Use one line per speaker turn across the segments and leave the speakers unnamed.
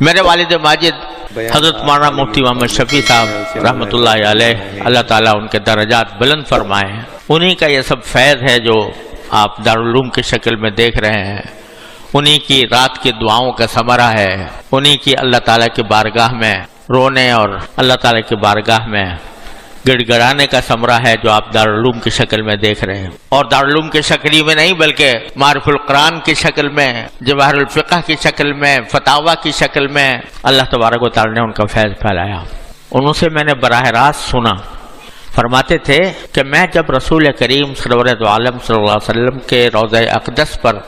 میرے والد ماجد حضرت مولانا مفتی محمد شفیع صاحب رحمۃ اللہ علیہ، اللہ تعالیٰ ان کے درجات بلند فرمائے ہیں، انہی کا یہ سب فیض ہے جو آپ دارالعلوم کی شکل میں دیکھ رہے ہیں، انہی کی رات کی دعاؤں کا ثمرہ ہے، انہی کی اللہ تعالیٰ کی بارگاہ میں رونے اور اللہ تعالیٰ کی بارگاہ میں گڑ گڑانے کا ثمرہ ہے جو آپ دارالعلوم کی شکل میں دیکھ رہے ہیں، اور دارالعلوم کی شکل میں نہیں بلکہ معارف القرآن کی شکل میں، جواہر الفقہ کی شکل میں، فتاوی کی شکل میں اللہ تبارک و تعالیٰ نے ان کا فیض پھیلایا۔ انہوں سے میں نے براہ راست سنا، فرماتے تھے کہ میں جب رسول کریم سرور دو عالم صلی اللہ علیہ وسلم کے روضہ اقدس پر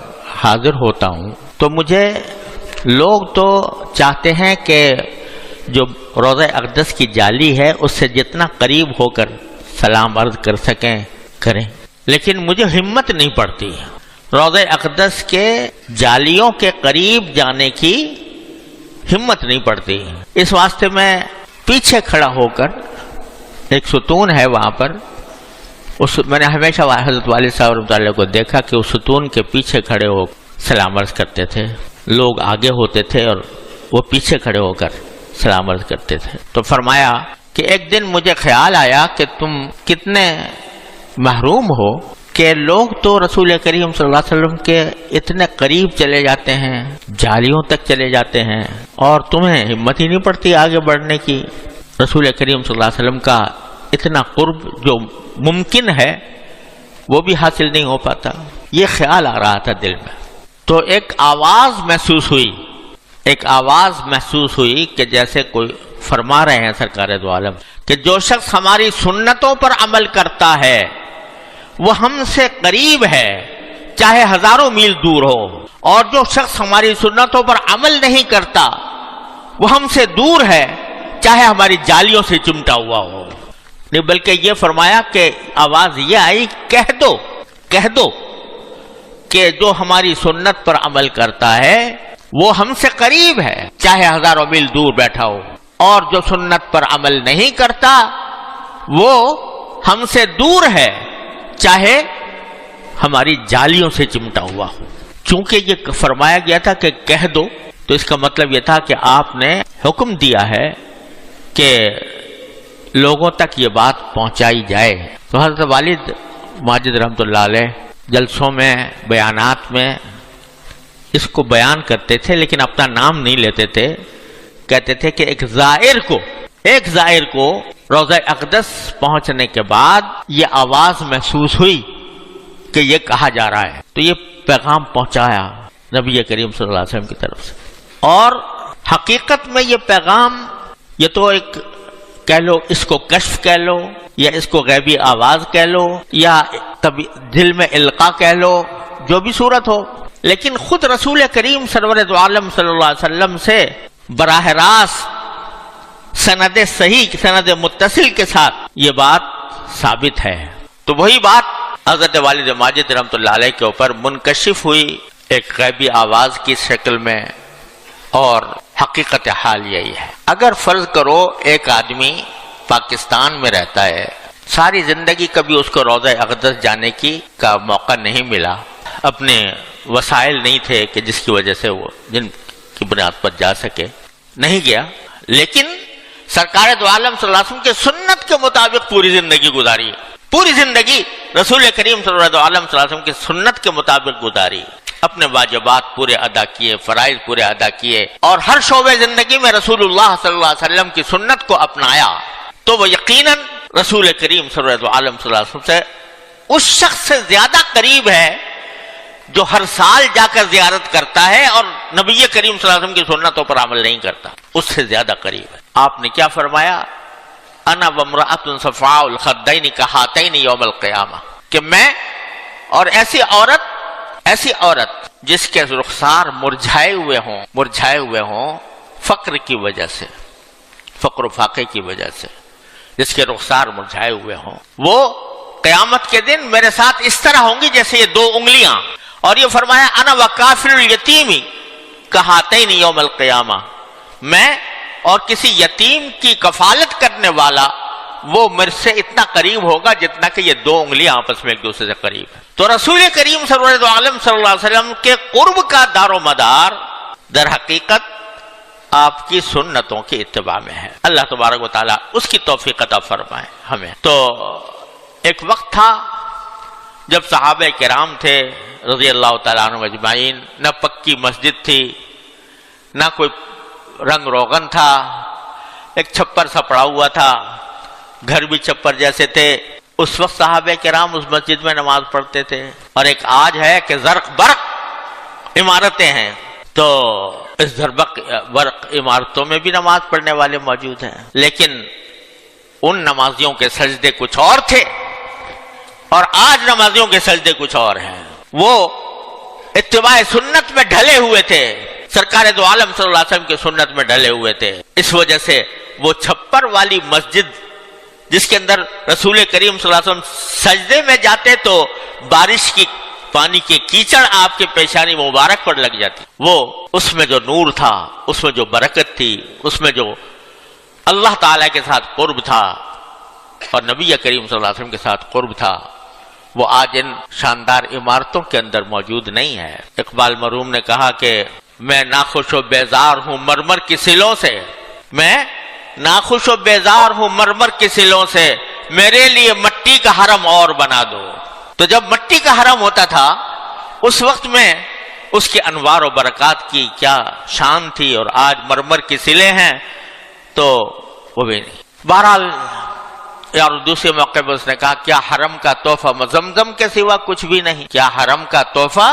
حاضر ہوتا ہوں تو مجھے لوگ تو چاہتے ہیں کہ جو روضہ اقدس کی جالی ہے اس سے جتنا قریب ہو کر سلام عرض کر سکیں کریں، لیکن مجھے ہمت نہیں پڑتی روضہ اقدس کے جالیوں کے قریب جانے کی ہمت نہیں پڑتی۔ اس واسطے میں پیچھے کھڑا ہو کر، ایک ستون ہے وہاں پر، میں نے ہمیشہ حضرت والد صاحب رحمۃ اللہ کو دیکھا کہ اس ستون کے پیچھے کھڑے ہو سلام عرض کرتے تھے، لوگ آگے ہوتے تھے اور وہ پیچھے کھڑے ہو کر سلام عرض کرتے تھے۔ تو فرمایا کہ ایک دن مجھے خیال آیا کہ تم کتنے محروم ہو کہ لوگ تو رسول کریم صلی اللہ علیہ وسلم کے اتنے قریب چلے جاتے ہیں، جالیوں تک چلے جاتے ہیں، اور تمہیں ہمت ہی نہیں پڑتی آگے بڑھنے کی، رسول کریم صلی اللہ علیہ وسلم کا اتنا قرب جو ممکن ہے وہ بھی حاصل نہیں ہو پاتا۔ یہ خیال آ رہا تھا دل میں، تو ایک آواز محسوس ہوئی کہ جیسے کوئی فرما رہے ہیں سرکار دو عالم کہ جو شخص ہماری سنتوں پر عمل کرتا ہے وہ ہم سے قریب ہے چاہے ہزاروں میل دور ہو، اور جو شخص ہماری سنتوں پر عمل نہیں کرتا وہ ہم سے دور ہے چاہے ہماری جالیوں سے چمٹا ہوا ہو۔ نہیں بلکہ یہ فرمایا کہ آواز یہ آئی، کہہ دو کہ جو ہماری سنت پر عمل کرتا ہے وہ ہم سے قریب ہے چاہے ہزاروں میل دور بیٹھا ہو، اور جو سنت پر عمل نہیں کرتا وہ ہم سے دور ہے چاہے ہماری جالیوں سے چمٹا ہوا ہو۔ چونکہ یہ فرمایا گیا تھا کہ کہہ دو، تو اس کا مطلب یہ تھا کہ آپ نے حکم دیا ہے کہ لوگوں تک یہ بات پہنچائی جائے۔ تو حضرت والد ماجد رحمۃ اللہ علیہ جلسوں میں، بیانات میں اس کو بیان کرتے تھے، لیکن اپنا نام نہیں لیتے تھے، کہتے تھے کہ ایک زائر کو روضہ اقدس پہنچنے کے بعد یہ آواز محسوس ہوئی کہ یہ کہا جا رہا ہے، تو یہ پیغام پہنچایا نبی کریم صلی اللہ علیہ وسلم کی طرف سے۔ اور حقیقت میں یہ پیغام، یہ تو ایک کہہ لو، اس کو کشف کہہ لو، یا اس کو غیبی آواز کہہ لو، یا دل میں القاء کہہ لو، جو بھی صورت ہو، لیکن خود رسول کریم سرور دو عالم صلی اللہ علیہ وسلم سے براہ راست سند صحیح، سند متصل کے ساتھ یہ بات ثابت ہے۔ تو وہی بات حضرت والد ماجد رحمۃ اللہ علیہ کے اوپر منکشف ہوئی ایک غیبی آواز کی شکل میں، اور حقیقت حال یہی ہے۔ اگر فرض کرو ایک آدمی پاکستان میں رہتا ہے، ساری زندگی کبھی اس کو روضہ اقدس جانے کا موقع نہیں ملا، اپنے وسائل نہیں تھے کہ جس کی وجہ سے وہ جن کی بنیاد پر جا سکے، نہیں گیا، لیکن سرکار دو عالم صلی اللہ علیہ وسلم کے سنت کے مطابق پوری زندگی گزاری، پوری زندگی رسول کریم صلی اللہ علیہ وسلم کی سنت کے مطابق گزاری، اپنے واجبات پورے ادا کیے، فرائض پورے ادا کیے، اور ہر شعبے زندگی میں رسول اللہ صلی اللہ علیہ وسلم کی سنت کو اپنایا، تو وہ یقیناً رسول کریم صلی اللہ علیہ وسلم سے اس شخص سے زیادہ قریب ہے جو ہر سال جا کر زیارت کرتا ہے اور نبی کریم صلی اللہ علیہ وسلم کی سنتوں پر عمل نہیں کرتا، اس سے زیادہ قریب ہے۔ آپ نے کیا فرمایا؟ انا وامرأۃ صفاء الخدین کہاتین یوم القیامہ، کہ میں اور ایسی عورت جس کے رخسار مرجھائے ہوئے ہوں فقر کی وجہ سے، فقر و فاقے کی وجہ سے، جس کے رخسار مرجھائے ہوئے ہوں، وہ قیامت کے دن میرے ساتھ اس طرح ہوں گی جیسے یہ دو انگلیاں۔ اور یہ فرمایا انا وکافل الیتیم کہاتین یوم القیامہ، میں اور کسی یتیم کی کفالت کرنے والا وہ میرے سے اتنا قریب ہوگا جتنا کہ یہ دو انگلیاں آپس میں ایک دوسرے سے قریب ہیں۔ تو رسول کریم صلی اللہ علیہ وسلم کے قرب کا دار و مدار در حقیقت آپ کی سنتوں کی اتباع میں ہے۔ اللہ تبارک و تعالیٰ اس کی توفیق عطا فرمائے ہمیں۔ تو ایک وقت تھا جب صحابہ کرام تھے رضی اللہ تعالیٰ عنہ اجمعین، نہ پکی مسجد تھی، نہ کوئی رنگ روغن تھا، ایک چھپر سا پڑا ہوا تھا، گھر بھی چھپر جیسے تھے۔ اس وقت صحابہ کرام اس مسجد میں نماز پڑھتے تھے، اور ایک آج ہے کہ زرق برق عمارتیں ہیں، تو اس زرق برق عمارتوں میں بھی نماز پڑھنے والے موجود ہیں، لیکن ان نمازیوں کے سجدے کچھ اور تھے اور آج نمازیوں کے سجدے کچھ اور ہیں۔ وہ اتباع سنت میں ڈھلے ہوئے تھے، سرکار دو عالم صلی اللہ علیہ وسلم کی سنت میں ڈھلے ہوئے تھے، اس وجہ سے وہ چھپر والی مسجد جس کے اندر رسول کریم صلی اللہ علیہ وسلم سجدے میں جاتے تو بارش کی پانی کے کیچڑ آپ کے پیشانی مبارک پر لگ جاتی، وہ اس میں جو نور تھا، اس میں جو برکت تھی، اس میں جو اللہ تعالیٰ کے ساتھ قرب تھا اور نبی کریم صلی اللہ علیہ وسلم کے ساتھ قرب تھا، وہ آج ان شاندار عمارتوں کے اندر موجود نہیں ہے۔ اقبال مرحوم نے کہا کہ میں ناخوش و بیزار ہوں مرمر کی سلوں سے، میں ناخوش و بیزار ہوں مرمر کی سلوں سے، میرے لیے مٹی کا حرم اور بنا دو۔ تو جب مٹی کا حرم ہوتا تھا اس وقت میں اس کے انوار و برکات کی کیا شان تھی، اور آج مرمر کی سلیں ہیں تو وہ بھی نہیں۔ بہرحال اور دوسرے موقع پر اس نے کہا کیا حرم کا تحفہ زمزم کے سوا کچھ بھی نہیں، کیا حرم کا تحفہ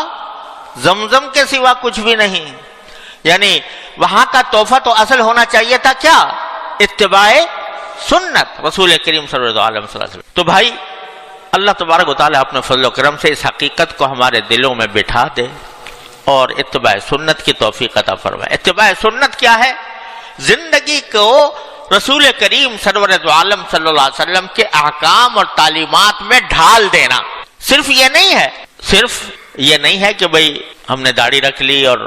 زمزم کے سوا کچھ بھی نہیں، یعنی وہاں کا تحفہ تو اصل ہونا چاہیے تھا کیا؟ اتباع سنت رسول کریم صلی اللہ علیہ وسلم۔ تو بھائی اللہ تبارک و تعالیٰ اپنے فضل و کرم سے اس حقیقت کو ہمارے دلوں میں بٹھا دے اور اتباع سنت کی توفیق عطا فرمائے۔ اتباع سنت کیا ہے؟ زندگی کو رسول کریم سرور دو عالم صلی اللہ علیہ وسلم کے احکام اور تعلیمات میں ڈھال دینا۔ صرف یہ نہیں ہے کہ بھئی ہم نے داڑھی رکھ لی اور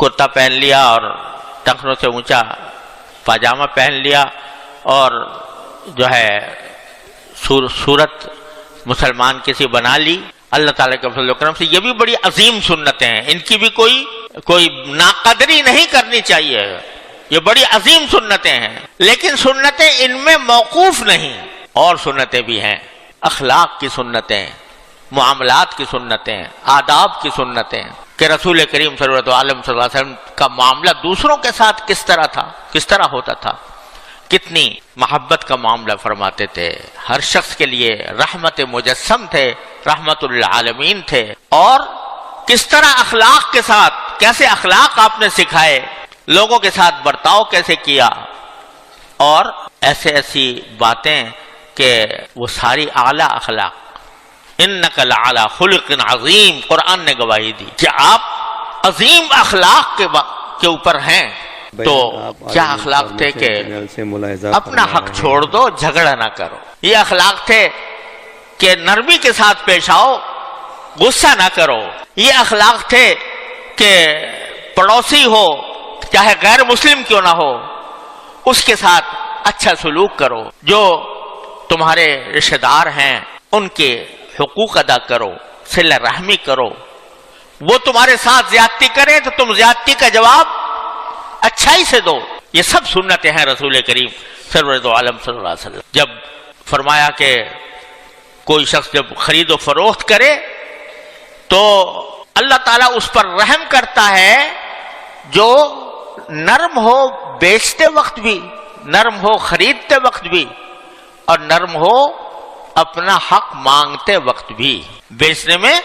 کرتا پہن لیا اور ٹخنوں سے اونچا پاجامہ پہن لیا اور جو ہے صورت مسلمان کسی بنا لی۔ اللہ تعالیٰ کے فضل و کرم سے یہ بھی بڑی عظیم سنتیں ہیں، ان کی بھی کوئی ناقدری نہیں کرنی چاہیے، یہ بڑی عظیم سنتیں ہیں، لیکن سنتیں ان میں موقوف نہیں، اور سنتیں بھی ہیں، اخلاق کی سنتیں، معاملات کی سنتیں، آداب کی سنتیں، کہ رسول کریم صلی اللہ علیہ وسلم کا معاملہ دوسروں کے ساتھ کس طرح تھا، کس طرح ہوتا تھا، کتنی محبت کا معاملہ فرماتے تھے، ہر شخص کے لیے رحمت مجسم تھے، رحمت للعالمین تھے، اور کس طرح اخلاق کے ساتھ، کیسے اخلاق آپ نے سکھائے، لوگوں کے ساتھ برتاؤ کیسے کیا، اور ایسی باتیں کہ وہ ساری اعلیٰ اخلاق۔ انک لعلی خلق عظیم، قرآن نے گواہی دی کہ آپ عظیم اخلاق کے اوپر ہیں۔ تو کیا اخلاق تھے کہ اپنا حق چھوڑ دو، جھگڑا نہ کرو، یہ اخلاق تھے کہ نرمی کے ساتھ پیش آؤ، غصہ نہ کرو، یہ اخلاق تھے کہ پڑوسی ہو چاہے غیر مسلم کیوں نہ ہو اس کے ساتھ اچھا سلوک کرو، جو تمہارے رشتہ دار ہیں ان کے حقوق ادا کرو، صلہ رحمی کرو، وہ تمہارے ساتھ زیادتی کریں تو تم زیادتی کا جواب اچھائی سے دو۔ یہ سب سنتیں ہیں رسول کریم سرور دو عالم صلی اللہ علیہ وسلم۔ جب فرمایا کہ کوئی شخص جب خرید و فروخت کرے تو اللہ تعالیٰ اس پر رحم کرتا ہے جو نرم ہو بیچتے وقت بھی، نرم ہو خریدتے وقت بھی، اور نرم ہو اپنا حق مانگتے وقت بھی۔ بیچنے میں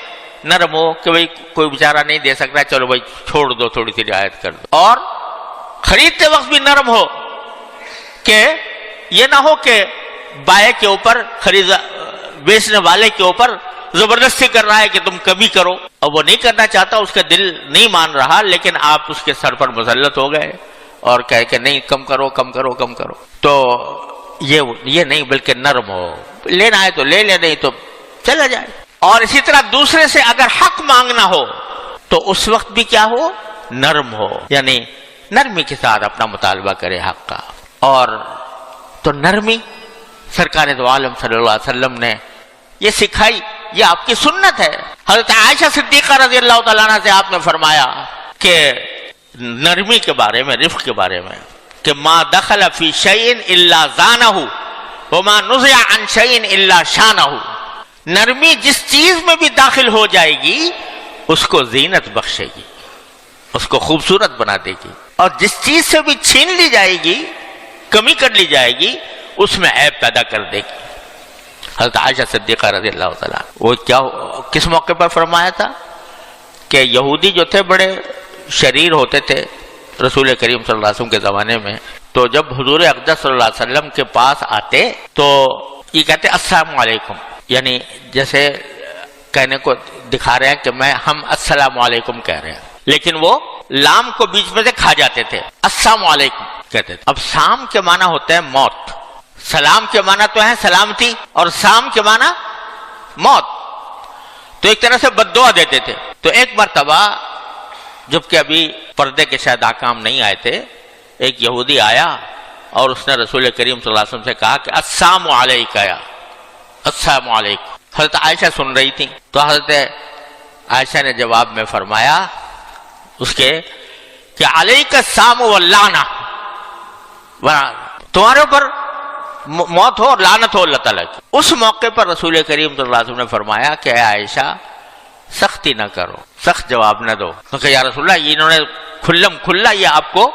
نرم ہو کہ بھئی کوئی بیچارہ نہیں دے سکتا، چلو بھئی چھوڑ دو، تھوڑی سی رعایت کر دو، اور خریدتے وقت بھی نرم ہو کہ یہ نہ ہو کہ بائے کے اوپر بیچنے والے کے اوپر زبردستی کر رہا ہے کہ تم کمی کرو، اور وہ نہیں کرنا چاہتا، اس کا دل نہیں مان رہا، لیکن آپ اس کے سر پر مسلط ہو گئے اور کہے کہ نہیں کم کرو کم کرو کم کرو۔ تو یہ نہیں، بلکہ نرم ہو، لینا ہے تو لے لے، نہیں تو چلا جائے۔ اور اسی طرح دوسرے سے اگر حق مانگنا ہو تو اس وقت بھی کیا ہو؟ نرم ہو، یعنی نرمی کے ساتھ اپنا مطالبہ کرے حق کا۔ اور تو نرمی سرکار دو عالم صلی اللہ علیہ وسلم نے یہ سکھائی، یہ آپ کی سنت ہے۔ حضرت عائشہ صدیقہ رضی اللہ تعالیٰ عنہ سے آپ نے فرمایا کہ نرمی کے بارے میں، رفق کے بارے میں، کہ ما دخل فی شیء الا زانہ وما نزع عن شیء الا شانہ. نرمی جس چیز میں بھی داخل ہو جائے گی اس کو زینت بخشے گی، اس کو خوبصورت بنا دے گی، اور جس چیز سے بھی چھین لی جائے گی، کمی کر لی جائے گی، اس میں عیب پیدا کر دے گی. حضرت عائشہ صدیقہ رضی اللہ تعالیٰ وہ کس موقع پر فرمایا تھا کہ یہودی جو تھے بڑے شریر ہوتے تھے رسول کریم صلی اللہ علیہ وسلم کے زمانے میں، تو جب حضور اقدس صلی اللہ علیہ وسلم کے پاس آتے تو یہ کہتے السلام علیکم، یعنی جیسے کہنے کو دکھا رہے ہیں کہ ہم السلام علیکم کہہ رہے ہیں، لیکن وہ لام کو بیچ میں سے کھا جاتے تھے، السلام علیکم کہتے تھے. اب سام کے معنی ہوتا ہے موت، سلام کے معنی تو ہے سلامتی، اور سام کے معنی موت، تو ایک طرح سے بد دعا دیتے تھے. تو ایک مرتبہ جبکہ ابھی پردے کے شاید احکام نہیں آئے تھے، ایک یہودی آیا اور اس نے رسول کریم صلی اللہ علیہ وسلم سے کہا کہ السلام علیکہ، یا السلام علیکم. حضرت عائشہ سن رہی تھی، تو حضرت عائشہ نے جواب میں فرمایا اس کے کہ علیک السلام واللعنہ، تمہارے اوپر موت ہو اور لعنت ہو اللہ تعالیٰ کی. اس موقع پر رسول کریم صلی اللہ علیہ وسلم نے فرمایا کہ اے عائشہ سختی نہ کرو، سخت جواب نہ دو، کیونکہ یا رسول اللہ یہ انہوں نے کھلا یہ آپ کو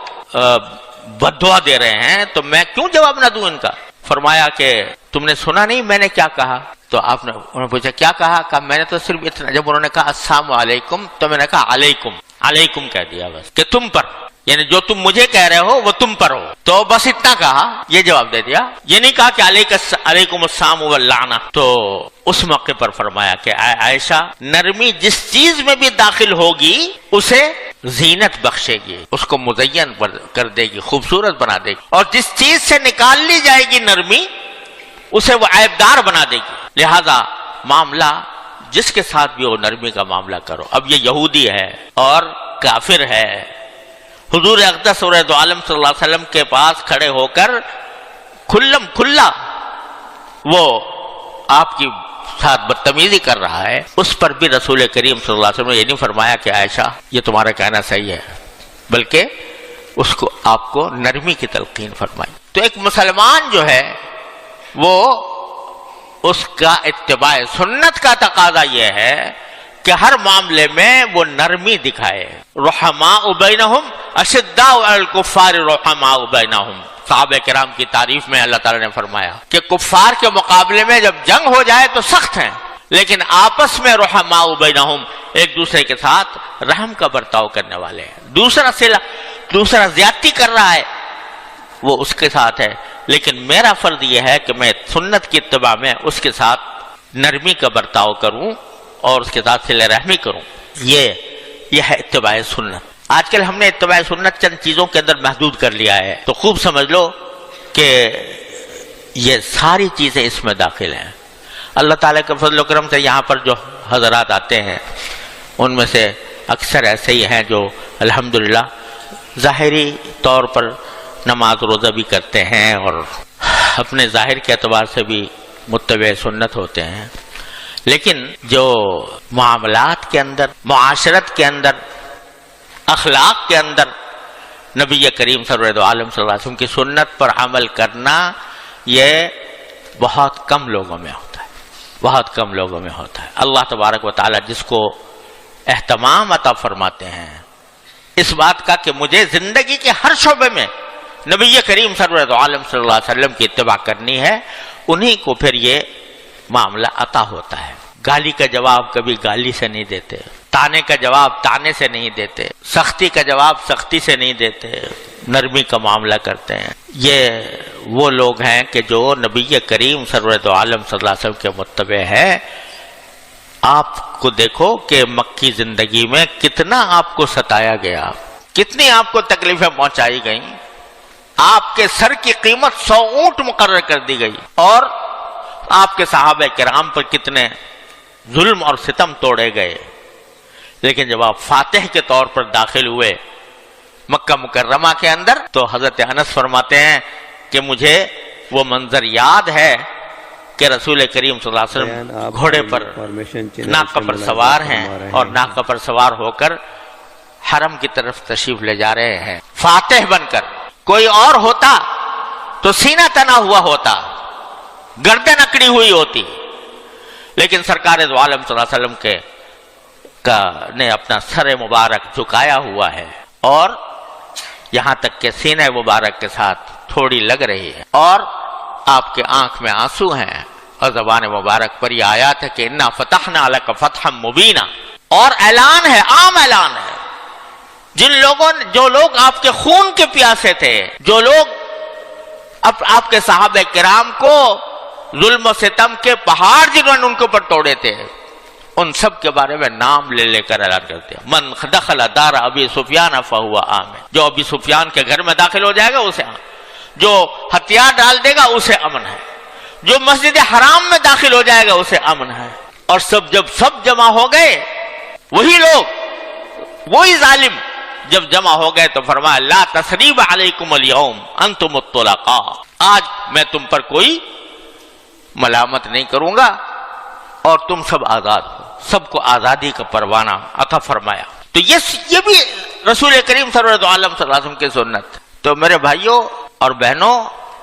بد دعا دے رہے ہیں، تو میں کیوں جواب نہ دوں ان کا. فرمایا کہ تم نے سنا نہیں میں نے کیا کہا؟ تو انہوں نے پوچھا کیا کہا میں نے تو صرف اتنا، جب انہوں نے کہا السلام علیکم تو میں نے کہا علیکم، علیکم کہہ دیا بس، کہ تم پر، یعنی جو تم مجھے کہہ رہے ہو وہ تم پر ہو، تو بس اتنا کہا، یہ جواب دے دیا. یہ نہیں کہا کہ علیکم السلام واللعنہ. تو اس موقع پر فرمایا کہ عائشہ نرمی جس چیز میں بھی داخل ہوگی اسے زینت بخشے گی، اس کو مزین کر دے گی، خوبصورت بنا دے گی، اور جس چیز سے نکال لی جائے گی نرمی اسے وہ عیبدار بنا دے گی. لہذا معاملہ جس کے ساتھ بھی ہو نرمی کا معاملہ کرو. اب یہ یہودی ہے اور کافر ہے، حضور اقدس سورۃ عالم صلی اللہ علیہ وسلم کے پاس کھڑے ہو کر کھلا وہ آپ کی ساتھ بدتمیزی کر رہا ہے، اس پر بھی رسول کریم صلی اللہ علیہ وسلم نے یہ نہیں فرمایا کہ عائشہ یہ تمہارا کہنا صحیح ہے، بلکہ اس کو آپ کو نرمی کی تلقین فرمائی. تو ایک مسلمان جو ہے وہ اس کا اتباع سنت کا تقاضا یہ ہے کہ ہر معاملے میں وہ نرمی دکھائے. رحماء بینہم اشداء علی الکفار رحماء بینہم. صحابہ کرام کی تعریف میں اللہ تعالیٰ نے فرمایا کہ کفار کے مقابلے میں جب جنگ ہو جائے تو سخت ہیں، لیکن آپس میں رحماء بینہم، ایک دوسرے کے ساتھ رحم کا برتاؤ کرنے والے ہیں. دوسرا زیادتی کر رہا ہے وہ اس کے ساتھ ہے، لیکن میرا فرض یہ ہے کہ میں سنت کی اتباع میں اس کے ساتھ نرمی کا برتاؤ کروں اور اس کے ساتھ صلہ رحمی کروں. یہ ہے اتباع سنت. آج کل ہم نے اتباع سنت چند چیزوں کے اندر محدود کر لیا ہے، تو خوب سمجھ لو کہ یہ ساری چیزیں اس میں داخل ہیں. اللہ تعالیٰ کے فضل و کرم سے یہاں پر جو حضرات آتے ہیں ان میں سے اکثر ایسے ہی ہیں جو الحمدللہ ظاہری طور پر نماز روزہ بھی کرتے ہیں اور اپنے ظاہر کے اعتبار سے بھی متبع سنت ہوتے ہیں، لیکن جو معاملات کے اندر، معاشرت کے اندر، اخلاق کے اندر نبی کریم سرور دو عالم صلی اللہ علیہ وسلم کی سنت پر عمل کرنا یہ بہت کم لوگوں میں ہوتا ہے، بہت کم لوگوں میں ہوتا ہے. اللہ تبارک و تعالی جس کو اہتمام عطا فرماتے ہیں اس بات کا کہ مجھے زندگی کے ہر شعبے میں نبی کریم سرور دو عالم صلی اللہ علیہ وسلم کی اتباع کرنی ہے، انہی کو پھر یہ معاملہ عطا ہوتا ہے. گالی کا جواب کبھی گالی سے نہیں دیتے، تانے کا جواب تانے سے نہیں دیتے، سختی کا جواب سختی سے نہیں دیتے، نرمی کا معاملہ کرتے ہیں. یہ وہ لوگ ہیں کہ جو نبی کریم سرور دو عالم صلی اللہ علیہ وسلم کے متبع ہے. آپ کو دیکھو کہ مکی زندگی میں کتنا آپ کو ستایا گیا، کتنی آپ کو تکلیفیں پہنچائی گئیں، آپ کے سر کی قیمت 100 اونٹ مقرر کر دی گئی، اور آپ کے صحابہ کرام پر کتنے ظلم اور ستم توڑے گئے. لیکن جب آپ فاتح کے طور پر داخل ہوئے مکہ مکرمہ کے اندر تو حضرت انس فرماتے ہیں کہ مجھے وہ منظر یاد ہے کہ رسول کریم صلی اللہ علیہ وسلم گھوڑے پر ناقہ پر سوار ہیں اور ناقہ پر سوار ہو کر حرم کی طرف تشریف لے جا رہے ہیں فاتح بن کر. کوئی اور ہوتا تو سینہ تنا ہوا ہوتا, گردن اکڑی ہوئی ہوتی, لیکن سرکار دو عالم صلی اللہ علیہ وسلم نے اپنا سر مبارک جھکایا ہوا ہے, اور یہاں تک کہ سینہ مبارک کے ساتھ تھوڑی لگ رہی ہے, اور آپ کے آنکھ میں آنسو ہیں, اور زبان مبارک پر یہ آیات ہے کہ انا فتحنا لک فتحا مبینا, اور اعلان ہے, عام اعلان ہے. جو لوگ آپ کے خون کے پیاسے تھے, جو لوگ آپ کے صحابہ کرام کو ظلم و ستم کے پہاڑ جنہوں نے ان کے اوپر توڑے تھے, ان سب کے بارے میں نام لے لے کر اعلان کرتے ہیں. من دخل دار ابی سفیان فہو آمن, جو ابی سفیان کے گھر میں داخل ہو جائے گا اسے امن, جو ہتھیار ڈال دے گا اسے امن ہے, جو مسجد حرام میں داخل ہو جائے گا اسے امن ہے. اور جب سب جمع ہو گئے, وہی لوگ, وہی ظالم جب جمع ہو گئے تو فرمایا لا تثریب علیکم اليوم انتم الطلقاء, آج میں تم پر کوئی ملامت نہیں کروں گا اور تم سب آزاد ہو. سب کو آزادی کا پروانہ عطا فرمایا. تو یہ بھی رسول کریم سرور عالم صلی اللہ علیہ وسلم کی سنت. تو میرے بھائیوں اور بہنوں,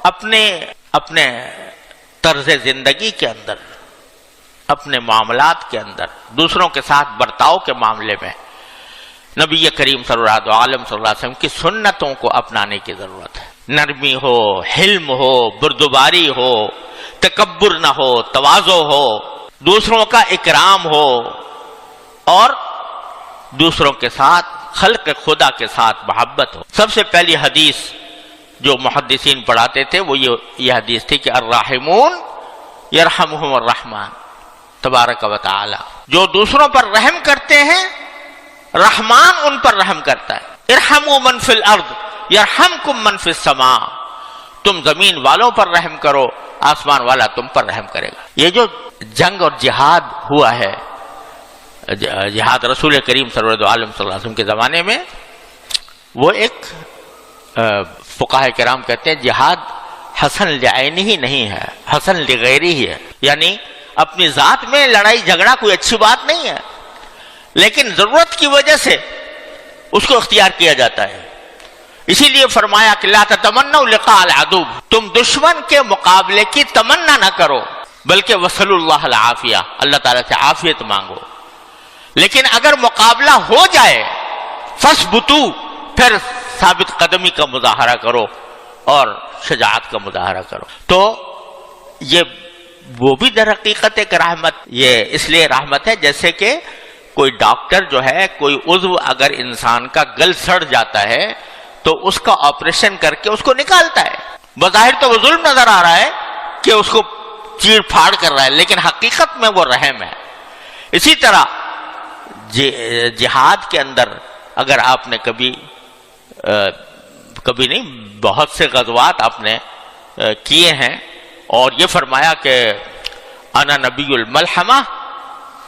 اپنے طرز زندگی کے اندر, اپنے معاملات کے اندر, دوسروں کے ساتھ برتاؤ کے معاملے میں نبی کریم صلی اللہ علیہ وسلم کی سنتوں کو اپنانے کی ضرورت ہے. نرمی ہو, حلم ہو, بردباری ہو, تکبر نہ ہو, تواضع ہو, دوسروں کا اکرام ہو, اور دوسروں کے ساتھ, خلق خدا کے ساتھ محبت ہو. سب سے پہلی حدیث جو محدثین پڑھاتے تھے وہ یہ حدیث تھی کہ الراحمون یرحمہم الرحمن تبارک و تعالی, جو دوسروں پر رحم کرتے ہیں رحمان ان پر رحم کرتا ہے. ارحموا من فی الارض یرحمکم من فی السماء, تم زمین والوں پر رحم کرو, آسمان والا تم پر رحم کرے گا. یہ جو جنگ اور جہاد ہوا ہے, جہاد رسول کریم صلی اللہ علیہ وسلم کے زمانے میں, وہ ایک فقہاء کرام کہتے ہیں جہاد حسن لعینہ ہی نہیں ہے, حسن لغیرہ ہی ہے. یعنی اپنی ذات میں لڑائی جھگڑا کوئی اچھی بات نہیں ہے, لیکن ضرورت کی وجہ سے اس کو اختیار کیا جاتا ہے. اسی لیے فرمایا کہ لا تتمنوا لقاء العدو, تم دشمن کے مقابلے کی تمنا نہ کرو, بلکہ وصلوا اللہ العافیہ, اللہ تعالیٰ سے عافیت مانگو. لیکن اگر مقابلہ ہو جائے فثبتوا, پھر ثابت قدمی کا مظاہرہ کرو اور شجاعت کا مظاہرہ کرو. تو یہ وہ بھی در حقیقت ایک رحمت, یہ اس لیے رحمت ہے جیسے کہ کوئی ڈاکٹر جو ہے, کوئی عضو اگر انسان کا گل سڑ جاتا ہے تو اس کا آپریشن کر کے اس کو نکالتا ہے. بظاہر تو وہ ظلم نظر آ رہا ہے کہ اس کو چیر پھاڑ کر رہا ہے, لیکن حقیقت میں وہ رحم ہے. اسی طرح جہاد کے اندر اگر آپ نے کبھی نہیں, بہت سے غزوات آپ نے کیے ہیں, اور یہ فرمایا کہ انا نبی الملحمہ,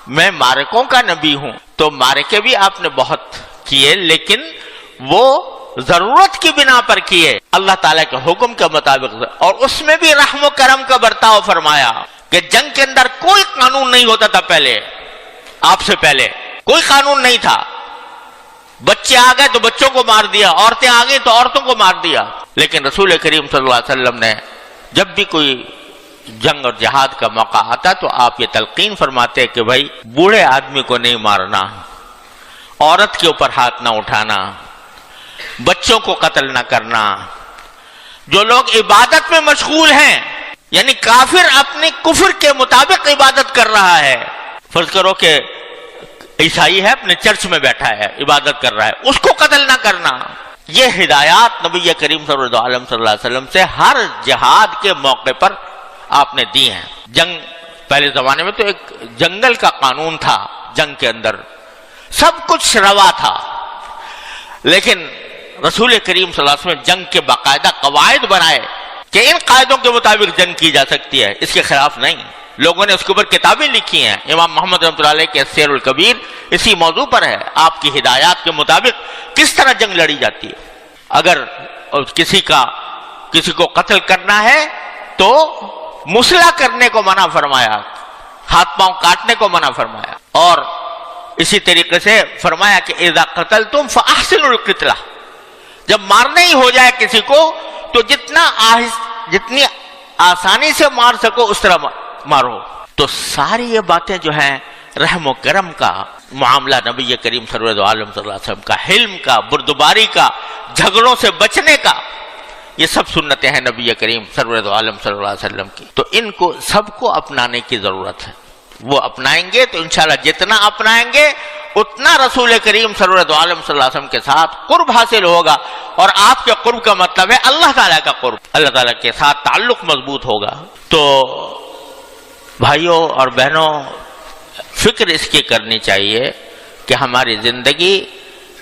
میں مارکوں کا نبی ہوں. تو مارکے بھی آپ نے بہت کیے, لیکن وہ ضرورت کی بنا پر کیے, اللہ تعالیٰ کے حکم کے مطابق, اور اس میں بھی رحم و کرم کا برتاؤ فرمایا کہ جنگ کے اندر کوئی قانون نہیں ہوتا تھا. پہلے آپ سے پہلے کوئی قانون نہیں تھا. بچے آ گئے تو بچوں کو مار دیا, عورتیں آ گئی تو عورتوں کو مار دیا. لیکن رسول کریم صلی اللہ علیہ وسلم نے جب بھی کوئی جنگ اور جہاد کا موقع آتا تو آپ یہ تلقین فرماتے کہ بھائی بوڑھے آدمی کو نہیں مارنا, عورت کے اوپر ہاتھ نہ اٹھانا, بچوں کو قتل نہ کرنا. جو لوگ عبادت میں مشغول ہیں, یعنی کافر اپنے کفر کے مطابق عبادت کر رہا ہے, فرض کرو کہ عیسائی ہے اپنے چرچ میں بیٹھا ہے عبادت کر رہا ہے, اس کو قتل نہ کرنا. یہ ہدایات نبی کریم صلی اللہ علیہ وسلم سے ہر جہاد کے موقع پر آپ نے دی ہیں. جنگ پہلے زمانے میں تو ایک جنگل کا قانون تھا, جنگ کے اندر سب کچھ روا تھا, لیکن رسول کریم صلی اللہ علیہ وسلم جنگ کے باقاعدہ قواعد بنائے کہ ان قاعدوں کے مطابق جنگ کی جا سکتی ہے, اس کے خلاف نہیں. لوگوں نے اس کے اوپر کتابیں لکھی ہیں. امام محمد رحمۃ اللہ علیہ کے سیر الکبیر اسی موضوع پر ہے, آپ کی ہدایات کے مطابق کس طرح جنگ لڑی جاتی ہے. اگر کسی کو قتل کرنا ہے تو مسلح کرنے کو منع فرمایا, ہاتھ پاؤں کاٹنے کو منع فرمایا, اور اسی طریقے سے فرمایا کہ اذا قتلتم فاحسنوا القتلہ، جب مارنا ہی ہو جائے کسی کو تو جتنی آسانی سے مار سکو اس طرح مارو۔ تو ساری یہ باتیں جو ہیں رحم و کرم کا معاملہ، نبی کریم سرور عالم صلی اللہ علیہ وسلم کا، حلم کا، بردباری کا، جھگڑوں سے بچنے کا، یہ سب سنتیں ہیں نبی کریم سرور عالم صلی اللہ علیہ وسلم کی۔ تو ان کو سب کو اپنانے کی ضرورت ہے۔ وہ اپنائیں گے تو انشاءاللہ جتنا اپنائیں گے اتنا رسول کریم سرور عالم صلی اللہ علیہ وسلم کے ساتھ قرب حاصل ہوگا، اور آپ کے قرب کا مطلب ہے اللہ تعالیٰ کا قرب، اللہ تعالیٰ کے ساتھ تعلق مضبوط ہوگا۔ تو بھائیوں اور بہنوں، فکر اس کی کرنی چاہیے کہ ہماری زندگی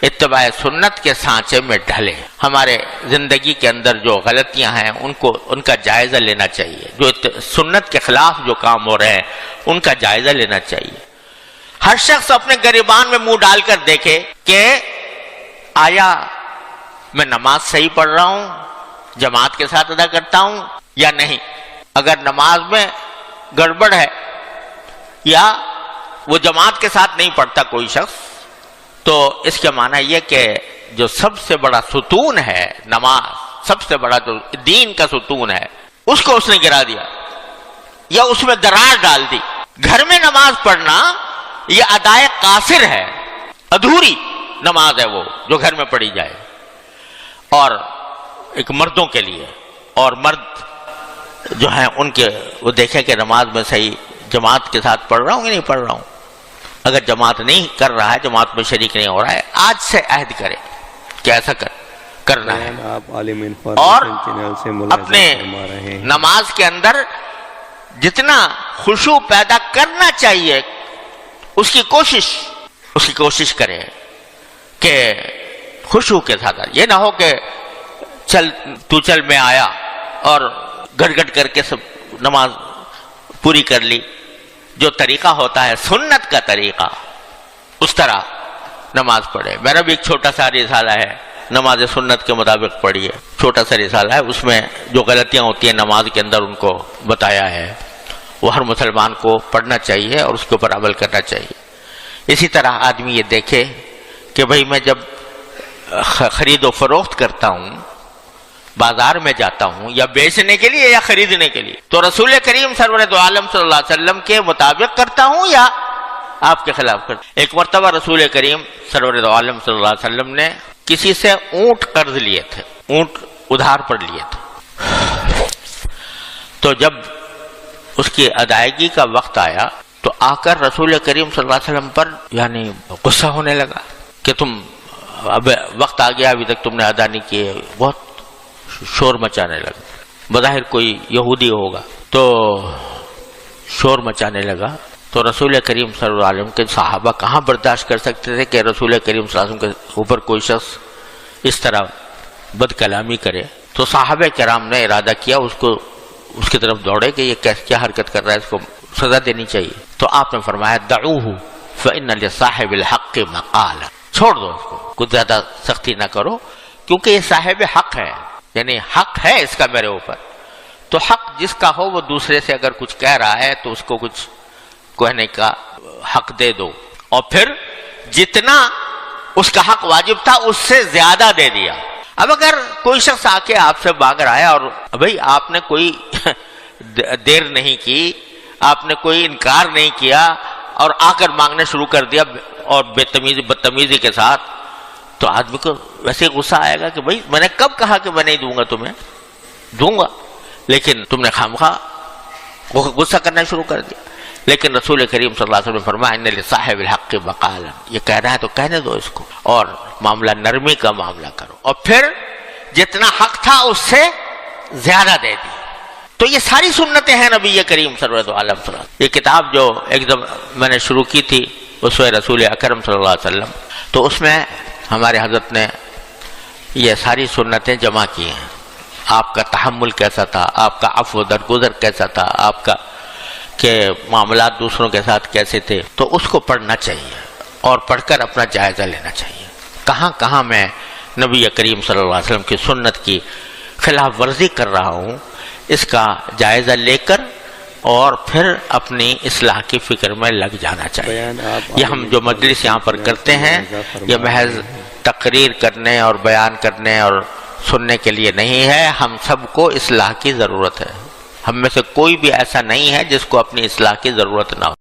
اتباع سنت کے سانچے میں ڈھلے، ہمارے زندگی کے اندر جو غلطیاں ہیں ان کا جائزہ لینا چاہیے، جو سنت کے خلاف جو کام ہو رہے ہیں ان کا جائزہ لینا چاہیے۔ ہر شخص اپنے گریبان میں منہ ڈال کر دیکھے کہ آیا میں نماز صحیح پڑھ رہا ہوں، جماعت کے ساتھ ادا کرتا ہوں یا نہیں۔ اگر نماز میں گڑبڑ ہے یا وہ جماعت کے ساتھ نہیں پڑھتا کوئی شخص، تو اس کے معنی یہ کہ جو سب سے بڑا ستون ہے نماز، سب سے بڑا جو دین کا ستون ہے، اس کو اس نے گرا دیا یا اس میں دراڑ ڈال دی۔ گھر میں نماز پڑھنا یہ ادائے قاصر ہے، ادھوری نماز ہے وہ جو گھر میں پڑھی جائے، اور ایک مردوں کے لیے، اور مرد جو ہیں ان کے وہ دیکھیں کہ نماز میں صحیح جماعت کے ساتھ پڑھ رہا ہوں یا نہیں پڑھ رہا ہوں۔ اگر جماعت نہیں کر رہا ہے، جماعت میں شریک نہیں ہو رہا ہے، آج سے عہد کرے کہ ایسا کرنا ہے، اور اپنے نماز کے اندر جتنا خشوع پیدا کرنا چاہیے اس کی کوشش کرے کہ خشوع کے ساتھ۔ یہ نہ ہو کہ چل میں آیا اور گڑ گڑ کر کے سب نماز پوری کر لی۔ جو طریقہ ہوتا ہے سنت کا طریقہ، اس طرح نماز پڑھے۔ میرا بھی ایک چھوٹا سا رسالہ ہے، نماز سنت کے مطابق پڑھیے، چھوٹا سا رسالہ ہے، اس میں جو غلطیاں ہوتی ہیں نماز کے اندر ان کو بتایا ہے۔ وہ ہر مسلمان کو پڑھنا چاہیے اور اس کے اوپر عمل کرنا چاہیے۔ اسی طرح آدمی یہ دیکھے کہ بھئی میں جب خرید و فروخت کرتا ہوں، بازار میں جاتا ہوں، یا بیچنے کے لیے یا خریدنے کے لیے، تو رسول کریم سرور عالم صلی اللہ علیہ وسلم کے مطابق کرتا ہوں یا آپ کے خلاف کرتا ہوں۔ ایک مرتبہ رسول کریم سرور عالم صلی اللہ علیہ وسلم نے کسی سے اونٹ قرض لیے تھے، اونٹ ادھار پر لیے تھے۔ تو جب اس کی ادائیگی کا وقت آیا تو آ کر رسول کریم صلی اللہ علیہ وسلم پر یعنی غصہ ہونے لگا کہ تم اب وقت آ گیا، ابھی تک تم نے ادا نہیں کیے، بہت شور مچانے لگا۔ بظاہر کوئی یہودی ہوگا تو شور مچانے لگا۔ تو رسول کریم صلی اللہ علیہ وسلم کے صحابہ کہاں برداشت کر سکتے تھے کہ رسول کریم صلی اللہ علیہ وسلم کے اوپر کوئی شخص اس طرح بد کلامی کرے۔ تو صحابہ کرام نے ارادہ کیا اس کی طرف دوڑے کہ یہ کیا حرکت کر رہا ہے، اس کو سزا دینی چاہیے۔ تو آپ نے فرمایا دعوہ فإن لصاحب الحق مقالہ، چھوڑ دو اس کو، کچھ زیادہ سختی نہ کرو، کیونکہ یہ صاحب حق ہے، یعنی حق ہے اس کا میرے اوپر۔ تو حق جس کا ہو وہ دوسرے سے اگر کچھ کہہ رہا ہے تو اس کو کچھ کہنے کا حق دے دو، اور پھر جتنا اس کا حق واجب تھا اس سے زیادہ دے دیا۔ اب اگر کوئی شخص آ کے آپ سے مانگ رہا ہے اور بھئی آپ نے کوئی دیر نہیں کی، آپ نے کوئی انکار نہیں کیا اور آ کر مانگنا شروع کر دیا اور بدتمیزی کے ساتھ، تو آدمی کو ویسے غصہ آئے گا کہ بھئی میں نے کب کہا کہ میں نہیں دوں گا، تمہیں دوں گا، لیکن تم نے خامخواہ غصہ کرنا شروع کر دیا۔ لیکن رسول کریم صلی اللہ علیہ وسلم نے فرمایا ان لصاحب الحق مقالا، یہ کہہ رہا ہے تو کہنے دو اس کو، اور معاملہ نرمی کا معاملہ کرو، اور پھر جتنا حق تھا اس سے زیادہ دے دی۔ تو یہ ساری سنتیں ہیں نبی کریم صلی اللہ علیہ وسلم۔ یہ کتاب جو ایک دم میں نے شروع کی تھی اسوہ رسول اکرم صلی اللہ علیہ وسلم، تو اس میں ہمارے حضرت نے یہ ساری سنتیں جمع کی ہیں۔ آپ کا تحمل کیسا تھا، آپ کا عفو درگزر کیسا تھا، آپ کا کہ معاملات دوسروں کے ساتھ کیسے تھے، تو اس کو پڑھنا چاہیے اور پڑھ کر اپنا جائزہ لینا چاہیے۔ کہاں کہاں میں نبی کریم صلی اللہ علیہ وسلم کی سنت کی خلاف ورزی کر رہا ہوں، اس کا جائزہ لے کر اور پھر اپنی اصلاح کی فکر میں لگ جانا چاہیے۔ یہ ہم جو مجلس یہاں پر کرتے ہیں یہ محض تقریر کرنے اور بیان کرنے اور سننے کے لیے نہیں ہے، ہم سب کو اصلاح کی ضرورت ہے۔ ہم میں سے کوئی بھی ایسا نہیں ہے جس کو اپنی اصلاح کی ضرورت نہ ہو۔